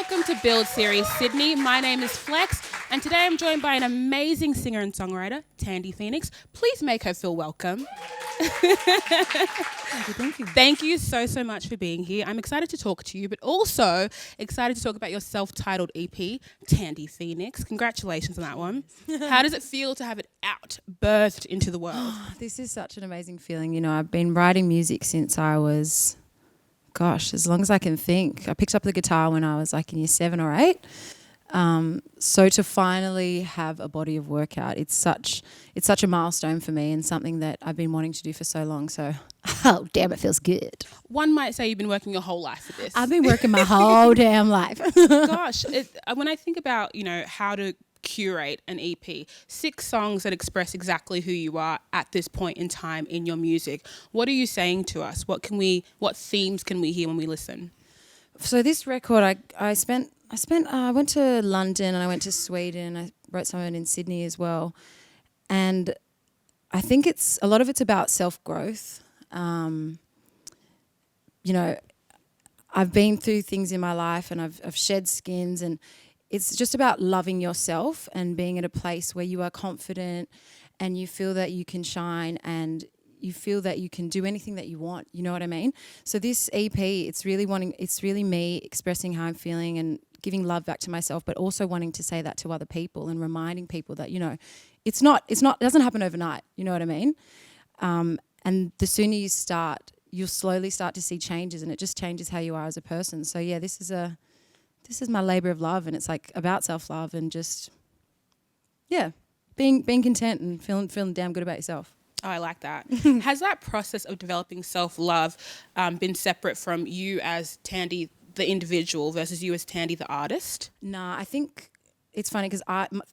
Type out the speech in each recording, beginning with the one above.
welcome to Build Series Sydney. My name is Flex, and today I'm joined by an amazing singer and songwriter, Thandi Phoenix. Please make her feel welcome. Thank you. Thank you so much for being here. I'm excited to talk to you, but also excited to talk about your self-titled EP, Thandi Phoenix. Congratulations on that one. How does it feel to have it out, birthed into the world? This is such an amazing feeling. You know, I've been writing music since I was, as long as I can think. I picked up the guitar when I was like in year 7 or 8. So to finally have a body of work out, it's such a milestone for me and something that I've been wanting to do for so long. So, oh damn, it feels good. One might say you've been working your whole life for this. I've been working my whole damn life. Gosh, when I think about, how to curate an EP, 6 songs that express exactly who you are at this point in time in your music, what are you saying to us? What themes can we hear when we listen? So this record, I went to London and I went to Sweden. I wrote some of it in Sydney as well. And I think a lot of it's about self-growth. You know, I've been through things in my life and I've shed skins, and it's just about loving yourself and being at a place where you are confident and you feel that you can shine and you feel that you can do anything that you want. You know what I mean? So this EP, it's really me expressing how I'm feeling and giving love back to myself, but also wanting to say that to other people and reminding people that, it doesn't happen overnight. You know what I mean? And the sooner you start, you'll slowly start to see changes, and it just changes how you are as a person. So yeah, this is my labor of love, and it's like about self-love and just, being content and feeling damn good about yourself. Oh, I like that. Has that process of developing self-love been separate from you as Thandi, the individual, versus you as Thandi, the artist? Nah, I think it's funny because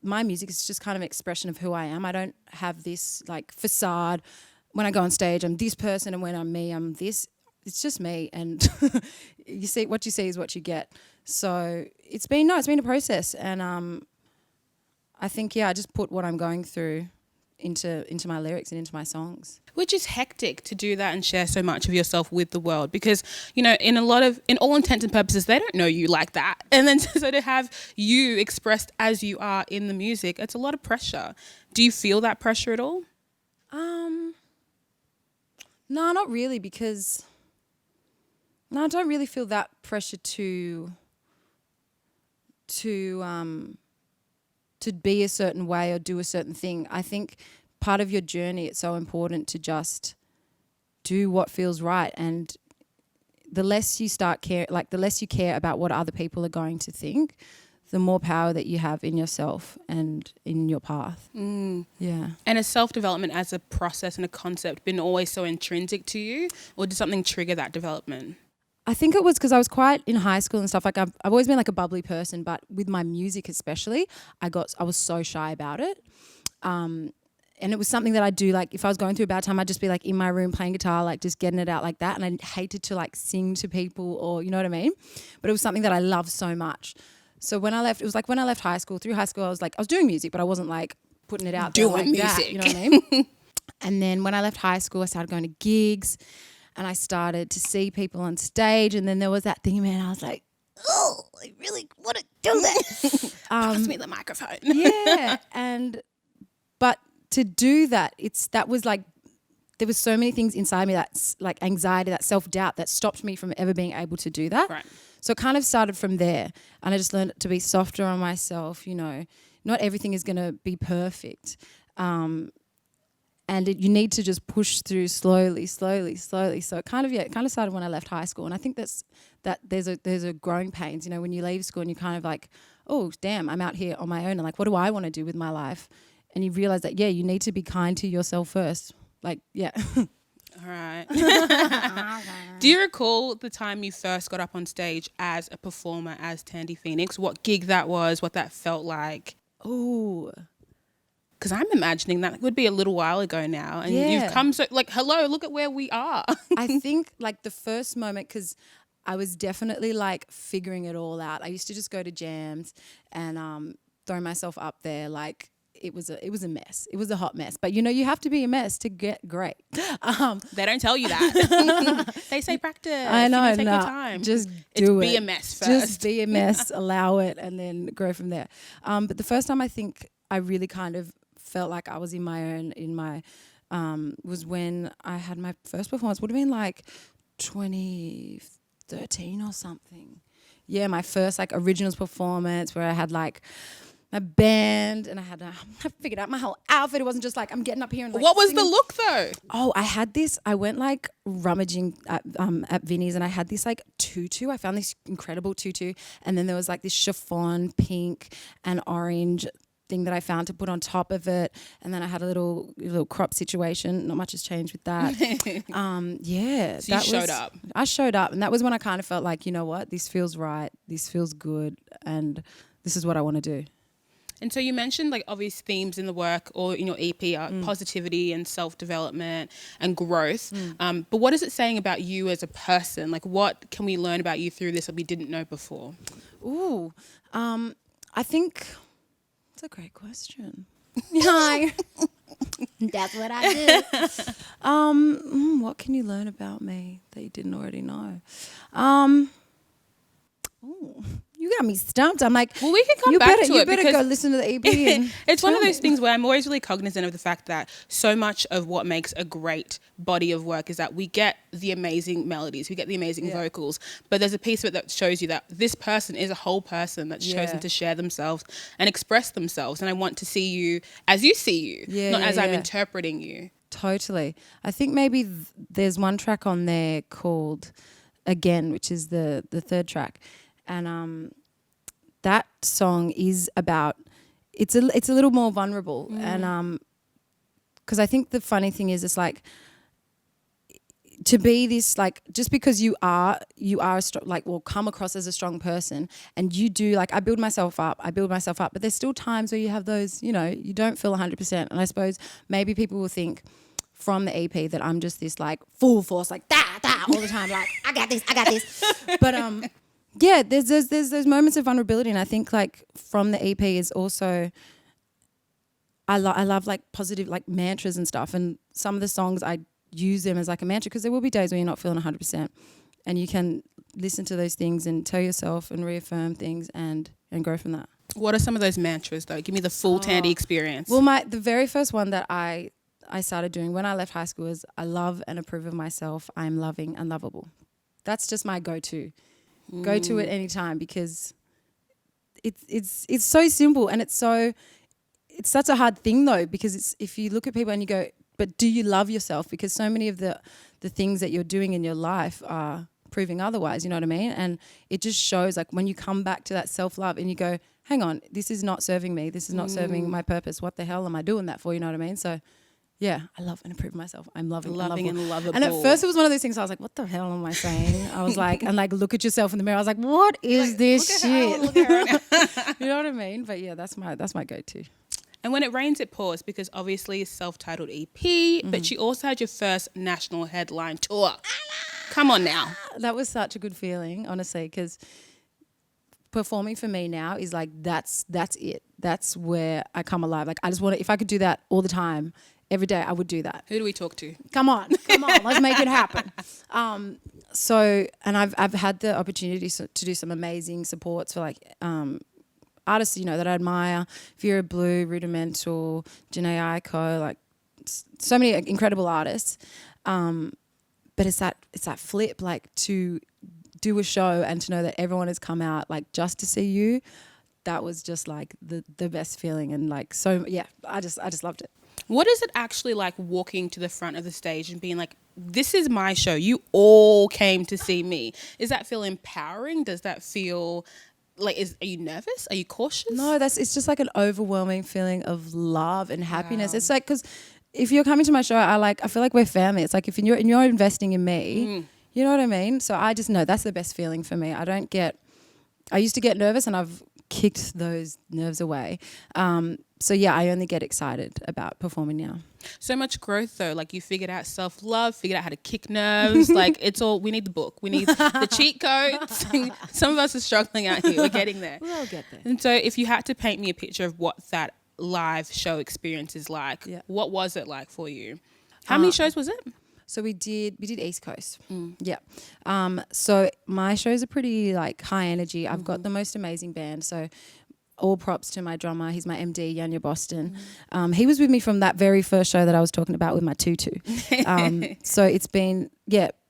my music is just kind of an expression of who I am. I don't have this like facade. When I go on stage, I'm this person, and when I'm me, I'm this. It's just me, and what you see is what you get. So it's been a process, and I think I just put what I'm going through into my lyrics and into my songs. Which is hectic to do that and share so much of yourself with the world, because, in all intents and purposes, they don't know you like that. And then so to have you expressed as you are in the music, it's a lot of pressure. Do you feel that pressure at all? No, not really, because I don't really feel that pressure to be a certain way or do a certain thing. I think part of your journey, it's so important to just do what feels right, and the less you care about what other people are going to think, the more power that you have in yourself and in your path. Yeah. And has self-development as a process and a concept been always so intrinsic to you, or did something trigger that development? I think it was because I was quite in high school and stuff. Like I've always been like a bubbly person, but with my music especially, I was so shy about it. And it was something that I'd do, like if I was going through a bad time, I'd just be like in my room playing guitar, like just getting it out like that. And I hated to like sing to people, or you know what I mean? But it was something that I loved so much. So when I left high school, through high school, I was doing music, but I wasn't like putting it out there like music. That, you know what I mean? And then when I left high school, I started going to gigs, and I started to see people on stage, and then there was that thing, man, I was like, oh, I really want to do that. Pass me the microphone. Yeah, but to do that, there was so many things inside me that's like anxiety, that self-doubt that stopped me from ever being able to do that. Right. So it kind of started from there, and I just learned to be softer on myself. Not everything is going to be perfect. And you need to just push through slowly. So it kind of started when I left high school, and I think that there's a growing pains. When you leave school and you're kind of like, oh damn, I'm out here on my own, and like, what do I want to do with my life? And you realize that you need to be kind to yourself first. Like, yeah. All right. Do you recall the time you first got up on stage as a performer as Thandi Phoenix? What gig that was? What that felt like? Oh. Because I'm imagining that would be a little while ago now, and you've come so like, hello, look at where we are. I think like the first moment, because I was definitely like figuring it all out. I used to just go to jams and throw myself up there. Like it was a mess. It was a hot mess. But you have to be a mess to get great. They don't tell you that. They say practice. I know. Take your time. Just do it. Be a mess first. Just be a mess. Allow it, and then grow from there. But the first time I think I really kind of felt like I was in my own, was when I had my first performance. Would have been like 2013 or something. Yeah, my first like originals performance where I had like a band and I figured out my whole outfit. It wasn't just like I'm getting up here and like what was singing. the look though? Oh, I had this. I went like rummaging at Vinnie's and I had this like tutu. I found this incredible tutu, and then there was like this chiffon pink and orange thing that I found to put on top of it, and then I had a little crop situation. Not much has changed with that. Yeah, so you showed up. I showed up, and that was when I kind of felt like, you know what, this feels right, this feels good, and this is what I want to do. And so you mentioned like obvious themes in the work or in your EP are positivity and self-development and growth. But what is it saying about you as a person? Like what can we learn about you through this that we didn't know before? Ooh, I think that's a great question. Hi. That's what I do. What can you learn about me that you didn't already know? You got me stumped. I'm like, well, we can come back to it. You better go listen to the EP. And it's one of those things where I'm always really cognizant of the fact that so much of what makes a great body of work is that we get the amazing melodies, we get the amazing vocals, but there's a piece of it that shows you that this person is a whole person that's chosen to share themselves and express themselves. And I want to see you as you see you, not as I'm interpreting you. Totally. I think maybe there's one track on there called Again, which is the third track. And that song is about, it's a little more vulnerable. And because I think the funny thing is, it's like, to be this, like, just because you are come across as a strong person, and you do, like, I build myself up, but there's still times where you have those, you don't feel 100%. And I suppose maybe people will think from the EP that I'm just this, like, full force, like, all the time, like, I got this. But yeah, there's those moments of vulnerability, and I think like from the EP is also I love like positive like mantras and stuff, and some of the songs I use them as like a mantra because there will be days where you're not feeling 100%, and you can listen to those things and tell yourself and reaffirm things and grow from that. What are some of those mantras though? Give me the full Thandi experience. Well, the very first one that I started doing when I left high school is I love and approve of myself. I'm loving and lovable. That's just my go-to. Go to it anytime because it's so simple, and it's such a hard thing though, because it's, if you look at people and you go, but do you love yourself? Because so many of the things that you're doing in your life are proving otherwise, you know what I mean? And it just shows, like, when you come back to that self-love and you go, hang on, this is not serving me, this is not serving my purpose, what the hell am I doing that for, you know what I mean? So yeah, I love and approve of myself. I'm loving and lovable. And at first it was one of those things I was like, what the hell am I saying? I was like, and like look at yourself in the mirror. I was like, what is this shit? Look at her now. You know what I mean? But yeah, that's my go-to. And when it rains, it pours, because obviously it's self-titled EP, but you also had your first national headline tour. Come on now. That was such a good feeling, honestly, because performing for me now is like, that's it. That's where I come alive. Like, I just want to, if I could do that all the time, every day, I would do that. Who do we talk to? Come on, let's make it happen. So, and I've had the opportunity to do some amazing supports for like artists, that I admire: Vera Blue, Rudimental, Janae Aiko, like so many incredible artists. But it's that flip, like to do a show and to know that everyone has come out like just to see you. That was just like the best feeling, and like so yeah, I just loved it. What is it actually like walking to the front of the stage and being like, this is my show, you all came to see me? Does that feel empowering? Does that feel like, are you nervous? Are you cautious? No, it's just like an overwhelming feeling of love and happiness. Wow. It's like, because if you're coming to my show, I feel like we're family. It's like if you're investing in me, you know what I mean? So I just know that's the best feeling for me. I used to get nervous, and I've kicked those nerves away. So yeah, I only get excited about performing now. So much growth though, like you figured out self-love, figured out how to kick nerves, like it's all, we need the book, we need the cheat codes. Some of us are struggling out here, we're getting there. We'll get there. And so if you had to paint me a picture of what that live show experience is like. Yeah. What was it like for you? How many shows was it? So we did East Coast. Yeah. So my shows are pretty like high energy. I've got the most amazing band. So all props to my drummer. He's my MD, Yanya Boston. He was with me from that very first show that I was talking about with my tutu. So it's been,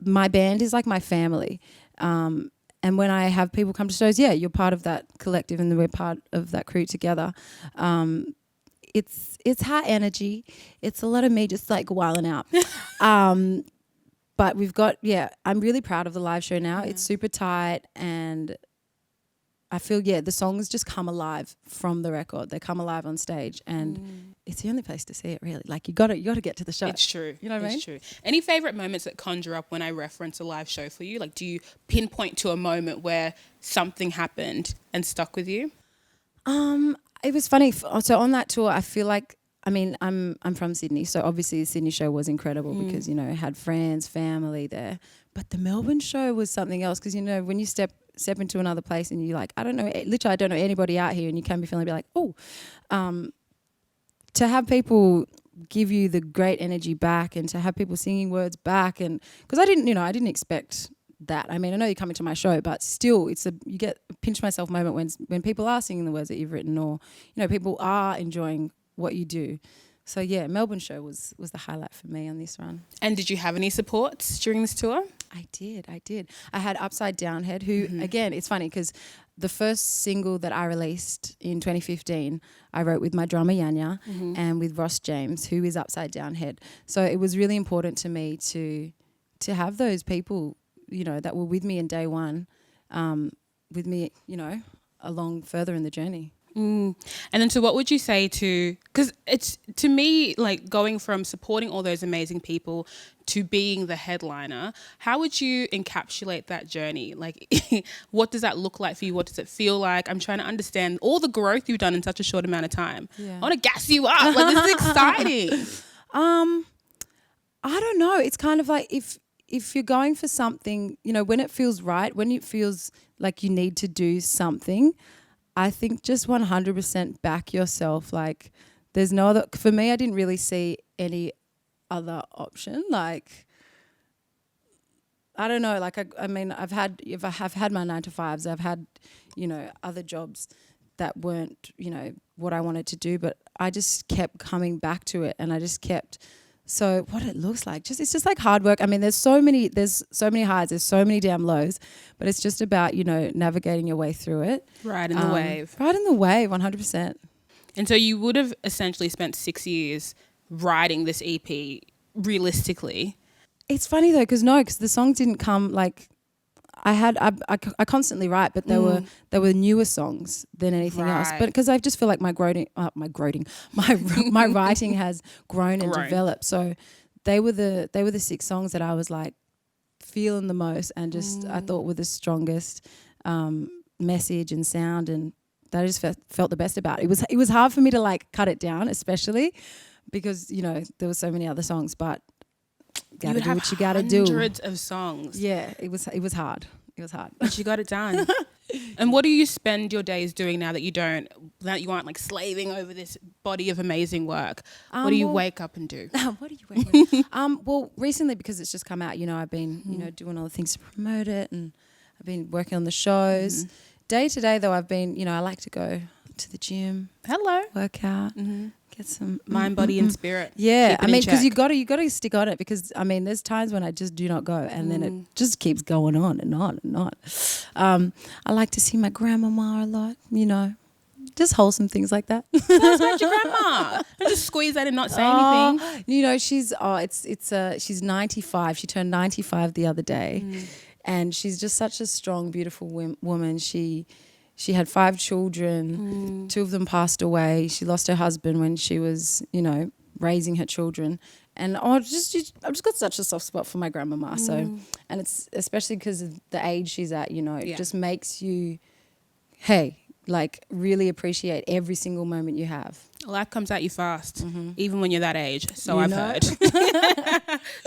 my band is like my family. And when I have people come to shows, you're part of that collective and we're part of that crew together. It's high energy. It's a lot of me just like wilding out. But we've got, I'm really proud of the live show now. It's super tight and I feel, the songs just come alive from the record. They come alive on stage and it's the only place to see it really. Like you got to get to the show. It's true. You know what I mean? It's true. Any favorite moments that conjure up when I reference a live show for you? Like do you pinpoint to a moment where something happened and stuck with you? It was funny. So on that tour, I feel like, I'm from Sydney, so obviously the Sydney show was incredible because, I had friends, family there. But the Melbourne show was something else because, when you step into another place and you're like, I don't know anybody out here and you can be feeling like, to have people give you the great energy back and to have people singing words back and because I didn't expect that. I know you're coming to my show, but still you get a pinch myself moment when people are singing the words that you've written or, people are enjoying what you do. So Melbourne show was the highlight for me on this run. And did you have any supports during this tour? I did. I had Upside Down Head, who again, it's funny because the first single that I released in 2015, I wrote with my drummer Yanya and with Ross James, who is Upside Down Head. So it was really important to me to have those people, that were with me in day one, with me, along further in the journey. And then so what would you say because it's to me like going from supporting all those amazing people to being the headliner, how would you encapsulate that journey? Like what does that look like for you? What does it feel like? I'm trying to understand all the growth you've done in such a short amount of time. I want to gas you up. Like this is exciting. I don't know. It's kind of like if you're going for something, when it feels right, when it feels like you need to do something, I think just 100% back yourself. Like there's no other, for me, I didn't really see any other option. Like, I don't know. Like, I've had my 9 to 5s. I've had, other jobs that weren't, what I wanted to do, but I just kept coming back to it and I just kept. So what it looks like, it's just like hard work. There's so many highs, there's so many damn lows, but it's just about, navigating your way through it. Riding the wave. Riding the wave, 100%. And so you would have essentially spent 6 years writing this EP realistically. It's funny though, because the songs didn't come like, I constantly write, but they were newer songs than anything else. But because I just feel like my writing has grown and developed. So they were the 6 songs that I was like feeling the most and just I thought were the strongest message and sound, and that I just felt the best about. It was hard for me to like cut it down, especially because there were so many other songs, but. Gotta do what you gotta do. Hundreds of songs. Yeah, it was hard. It was hard. But you got it done. And what do you spend your days doing now that you aren't like slaving over this body of amazing work? What do you wake up and do? What do you wake up? Well, recently because it's just come out, I've been, doing all the things to promote it and I've been working on the shows. Day to day though, I've been, I like to go to the gym. Hello. Work out. Get some mind, body, and spirit. Yeah, because you got to stick on it. Because there's times when I just do not go, and then it just keeps going on and on and on. I like to see my grandmama a lot. Just wholesome things like that. Sounds like your grandma. Don't just squeeze that and not say anything. She's 95. She turned 95 the other day, and she's just such a strong, beautiful woman. She had 5 children, 2 of them passed away. She lost her husband when she was, raising her children. And I've just got such a soft spot for my grandmama. So, and it's especially because of the age she's at, it just makes you, hey, Like, really appreciate every single moment you have. Life comes at you fast, even when you're that age. So You I've know? heard. So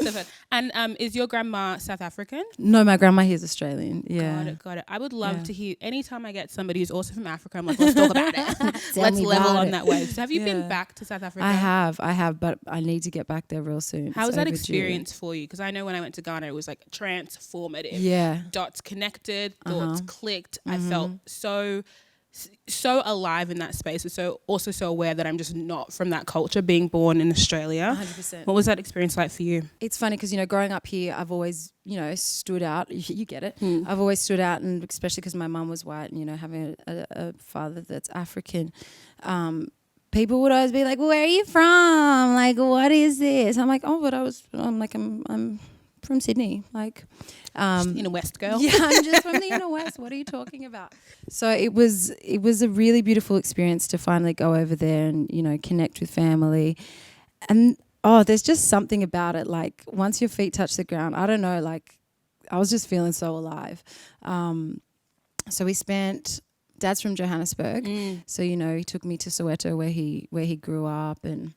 I've heard. And is your grandma South African? No, my grandma here is Australian. Yeah. Got it. I would love Yeah. to hear, anytime I get somebody who's also from Africa, I'm like, let's talk about it. Let's me level about on it. that wave. So have you been Yeah. back to South Africa? I have, but I need to get back there real soon. How was It's that overdue. experience for you? Because I know when I went to Ghana, it was like transformative. Yeah. Dots connected, thoughts clicked. I felt so alive in that space, and so aware that I'm just not from that culture, being born in Australia. 100%. What was that experience like for you? It's funny because, growing up here, I've always, stood out. You get it. I've always stood out, and especially because my mum was white and, having a father that's African, people would always be like, where are you from? Like, what is this? I'm like, I'm from Sydney. Like, In a West girl. yeah, I'm just from the inner west. What are you talking about? So it was a really beautiful experience to finally go over there and, connect with family. And, there's just something about it. Like, once your feet touch the ground, I don't know, like, I was just feeling so alive. So Dad's from Johannesburg. So, he took me to Soweto where he grew up. And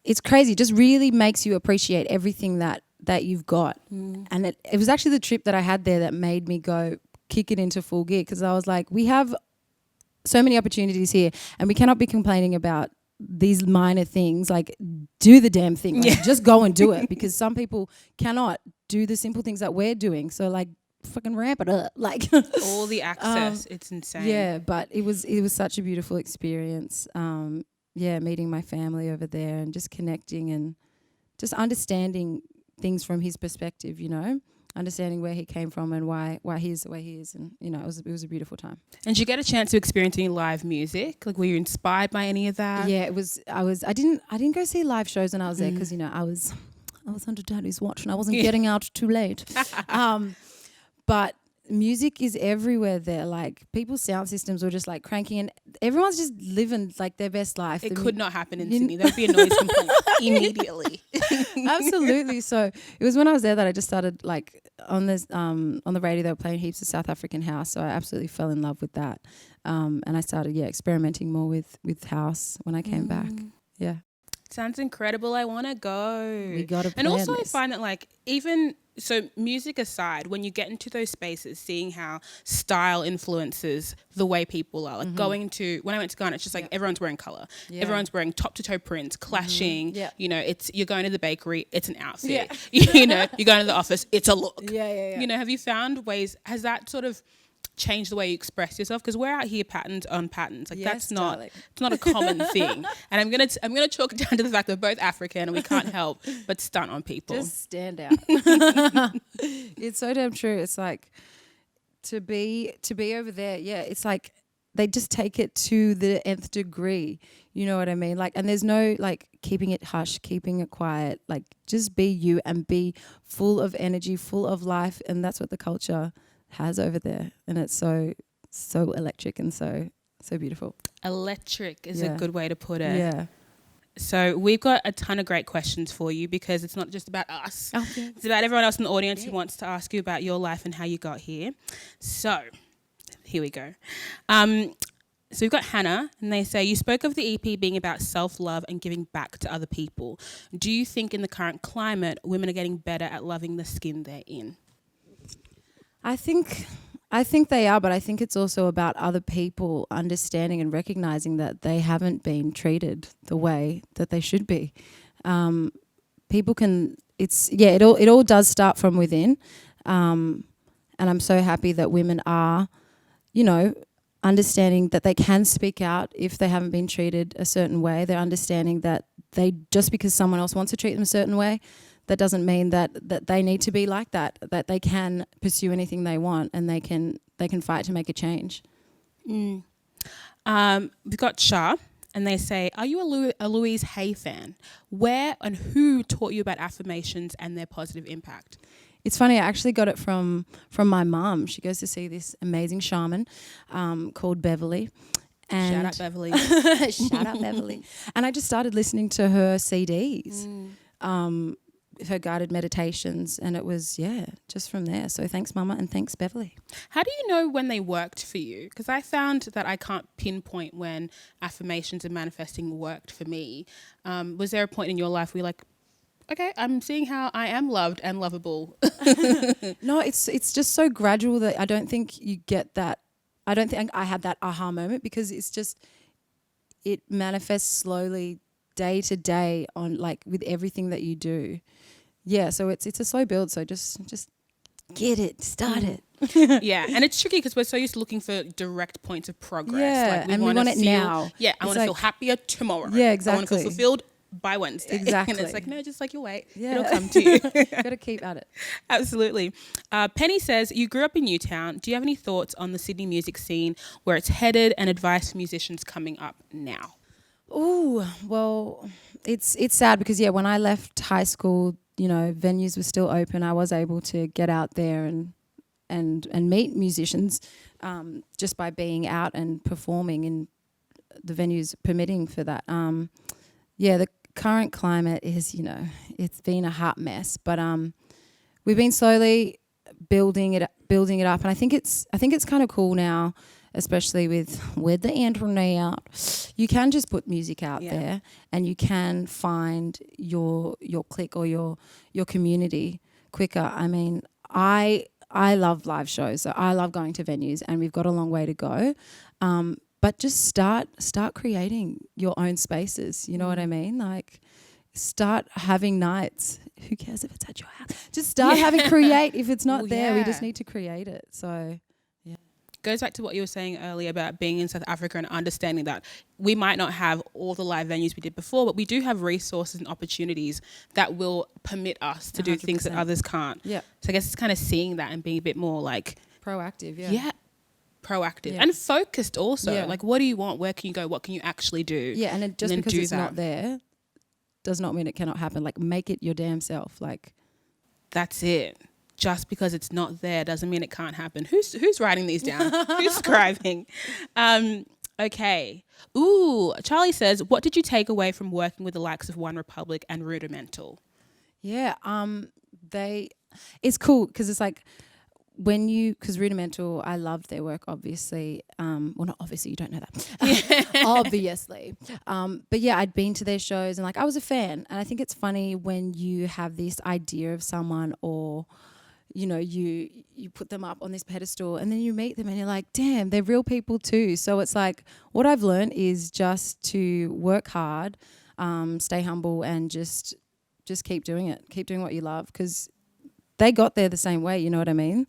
it's crazy. It just really makes you appreciate everything that you've got. And it was actually the trip that I had there that made me go kick it into full gear, because I was like, we have so many opportunities here and we cannot be complaining about these minor things. Like, do the damn thing. Like, just go and do it, because some people cannot do the simple things that we're doing. So, like, fucking ramp it up. Like, all the access, it's insane. Yeah, but it was such a beautiful experience. Meeting my family over there and just connecting and just understanding things from his perspective, understanding where he came from and why he's the way he is. And, it was a beautiful time. And did you get a chance to experience any live music? Like, were you inspired by any of that? Yeah, I didn't go see live shows when I was there, because, I was under Daddy's watch and I wasn't getting out too late. But music is everywhere there. Like, people's sound systems were just like cranking, and everyone's just living like their best life. It could not happen in Sydney. There'd be a noise complaint immediately. Absolutely. So it was when I was there that I just started, like, on the radio they were playing heaps of South African house. So I absolutely fell in love with that. And I started experimenting more with house when I came back. Yeah. Sounds incredible. I want to go. We got to plan And also this. I find that, like, even so, music aside, when you get into those spaces, seeing how style influences the way people are, like when I went to Ghana, it's just like everyone's wearing color. Yeah. Everyone's wearing top to toe prints, clashing. Yeah. You're going to the bakery, it's an outfit. Yeah. You're going to the office, it's a look. Yeah. Have you found ways, has that sort of changed the way you express yourself? Because we're out here patterns on patterns. Like, yes, that's not, darling. it's not a common thing. And I'm gonna chalk it down to the fact that we're both African and we can't help but stunt on people. Just stand out. It's so damn true. It's like to be over there. Yeah, it's like they just take it to the nth degree. You know what I mean? Like, and there's no like keeping it hush, keeping it quiet. Like, just be you and be full of energy, full of life, and that's what the culture has over there. And it's so electric and so beautiful. Electric is a good way to put it. Yeah. So we've got a ton of great questions for you, because it's not just about us. Okay. It's about everyone else in the audience who wants to ask you about your life and how you got here. So here we go. So we've got Hannah, and they say, you spoke of the EP being about self-love and giving back to other people. Do you think in the current climate, women are getting better at loving the skin they're in? I think they are, but I think it's also about other people understanding and recognizing that they haven't been treated the way that they should be. People can, it all does start from within. And I'm so happy that women are, understanding that they can speak out if they haven't been treated a certain way. They're understanding that just because someone else wants to treat them a certain way, that doesn't mean that they need to be like that they can pursue anything they want, and they can fight to make a change. We've got Shah, and they say, are you a Louise Hay fan? Where and who taught you about affirmations and their positive impact? It's funny, I actually got it from my mum. She goes to see this amazing shaman called Beverly. And shout out Beverly. Shout out Beverly. And I just started listening to her CDs. her guided meditations, and it was just from there. So thanks Mama and thanks Beverly. How do you know when they worked for you? Because I found that I can't pinpoint when affirmations and manifesting worked for me. Was there a point in your life where you're like, okay, I'm seeing how I am loved and lovable? No, it's just so gradual that I don't think you get that. I don't think I had that aha moment, because it's just, it manifests slowly day to day on, like, with everything that you do. Yeah, so it's a slow build. So just get it, start it. Yeah, and it's tricky because we're so used to looking for direct points of progress. Yeah, like we want it feel, now. Yeah, I want to feel happier tomorrow. Yeah, I want to feel exactly. fulfilled by Wednesday. Exactly. And it's like, no, just like you wait. Yeah. It'll come to you. Gotta keep at it. Absolutely. Penny says, you grew up in Newtown. Do you have any thoughts on the Sydney music scene, where it's headed, and advice for musicians coming up now? Oh, well, it's sad because, when I left high school, venues were still open. I was able to get out there and meet musicians just by being out and performing in the venues permitting for that. The current climate is, it's been a hot mess, but we've been slowly building it up, and I think it's kind of cool now, especially with the internet. You can just put music out there, and you can find your clique or your community quicker. I mean, I love live shows, so I love going to venues, and we've got a long way to go. But just start creating your own spaces. You know what I mean? Like, start having nights. Who cares if it's at your house? Just start create. If it's not there, we just need to create it. So, yeah. Goes back to what you were saying earlier about being in South Africa and understanding that we might not have all the live venues we did before, but we do have resources and opportunities that will permit us to 100%. Do things that others can't. Yeah. So I guess it's kind of seeing that and being a bit more like proactive. Yeah. Proactive and focused also. Yeah. Like, what do you want? Where can you go? What can you actually do? Yeah, and just because it's not there does not mean it cannot happen. Like, make it your damn self. Like, that's it. Just because it's not there doesn't mean it can't happen. Who's writing these down? Who's scribing? Okay. Ooh, Charlie says, what did you take away from working with the likes of One Republic and Rudimental? Yeah, it's cool because it's like, because Rudimental, I loved their work, obviously. Well, not obviously, you don't know that. Obviously. But yeah, I'd been to their shows and, like, I was a fan. And I think it's funny when you have this idea of someone, or, you put them up on this pedestal, and then you meet them and you're like, damn, they're real people too. So it's like, what I've learned is just to work hard, stay humble, and just keep doing it. Keep doing what you love, because they got there the same way, you know what I mean?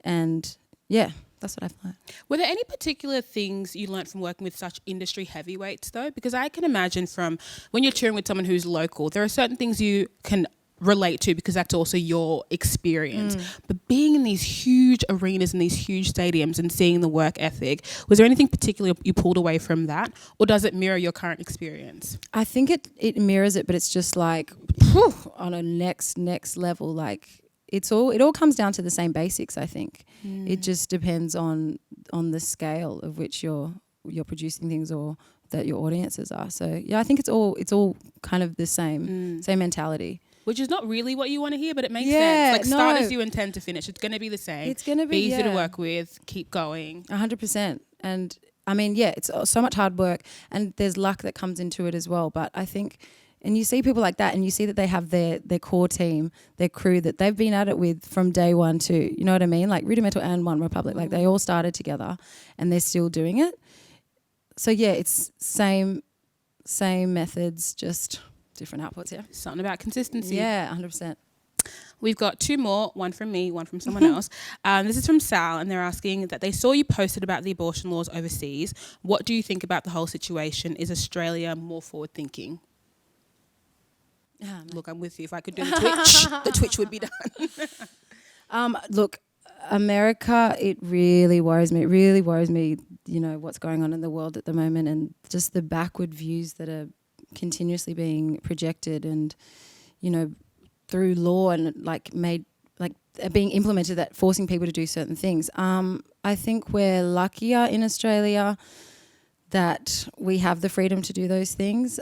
And yeah, that's what I've learned. Were there any particular things you learnt from working with such industry heavyweights though? Because I can imagine from when you're touring with someone who's local, there are certain things you can relate to because that's also your experience. But being in these huge arenas and these huge stadiums and seeing the work ethic, was there anything particular you pulled away from that? Or does it mirror your current experience? I think it mirrors it, but it's just like on a next level. Like, it all comes down to the same basics, I think. It just depends on the scale of which you're producing things, or that your audiences are. So yeah, I think it's all kind of the same mentality. Which is not really what you want to hear, but it makes sense. Like, start as you intend to finish. It's going to be the same. It's going to be easy to work with. Keep going. 100%. And I mean, it's so much hard work, and there's luck that comes into it as well. But I think, and you see people like that, and you see that they have their core team, their crew that they've been at it with from day one too. You know what I mean? Like Rudimental and One Republic, like they all started together, and they're still doing it. So yeah, it's same methods, just different outputs. Yeah, something about consistency. Yeah, 100%. We've got two more, one from me, one from someone else. This is from Sal, and they're asking that they saw you posted about the abortion laws overseas. What do you think about the whole situation? Is Australia more forward thinking? Look, I'm with you. If I could do the Twitch, the Twitch would be done. Look, America, it really worries me. It really worries me, what's going on in the world at the moment, and just the backward views that are continuously being projected and, through law and being implemented, that forcing people to do certain things. I think we're luckier in Australia that we have the freedom to do those things.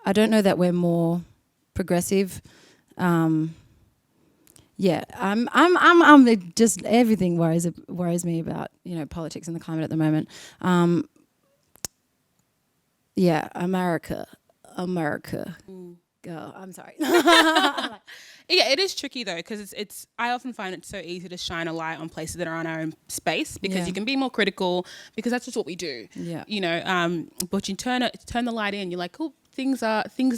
I don't know that we're more progressive Yeah, I'm just everything worries me about, you know, politics and the climate at the moment. Yeah, America. Girl, I'm sorry. Yeah, it is tricky though, because it's. I often find it so easy to shine a light on places that are on our own space, because Yeah. you can be more critical, because that's just what we do. Yeah. You know, but you turn the light in, you're like, oh, things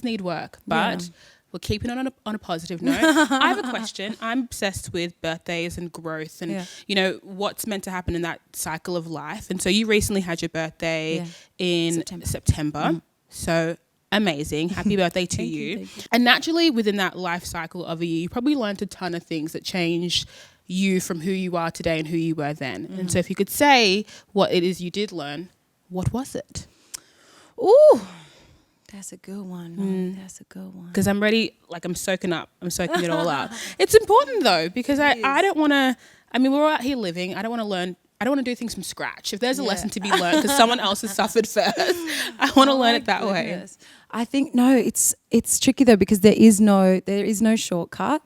need work, but Yeah. we're keeping it on a positive note. I have a question. I'm obsessed with birthdays and growth, and you know what's meant to happen in that cycle of life. And so you recently had your birthday in September. So amazing. Happy birthday to you. Thank you. And naturally within that life cycle of a year, you probably learned a ton of things that changed you from who you are today and who you were then. And so if you could say what it is you did learn, what was it? Ooh, that's a good one. That's a good one. Because I'm ready, like I'm soaking it all up. It's important though, because I don't want to, I mean, we're all out here living. I don't want to do things from scratch. If there's a lesson to be learned because someone else has suffered first, I want to learn it that way. I think it's tricky though, because there is no shortcut,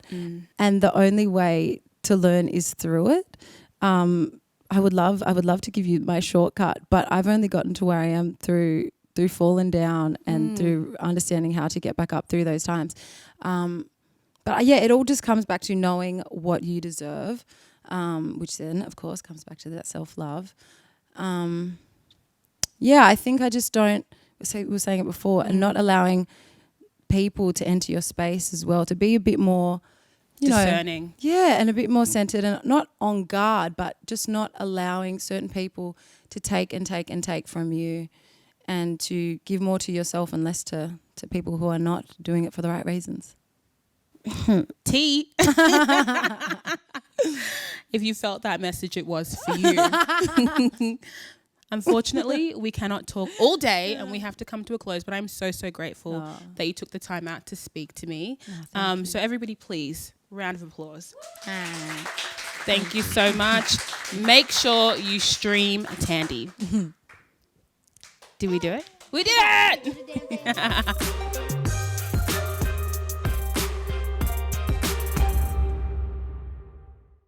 and the only way to learn is through it. I would love to give you my shortcut, but I've only gotten to where I am through falling down and through understanding how to get back up through those times. But yeah, it all just comes back to knowing what you deserve. Which then, of course, comes back to that self-love. Yeah, I think I just don't, we were saying it before, and not allowing people to enter your space as well, to be a bit more, discerning. And a bit more centered, and not on guard, but just not allowing certain people to take from you, and to give more to yourself and less to people who are not doing it for the right reasons. Tea. If you felt that message, it was for you. Unfortunately, we cannot talk all day and we have to come to a close, but I'm so grateful that you took the time out to speak to me. So everybody, please, round of applause. Thank you so much. Make sure you stream Thandi. Did we do it? We did it!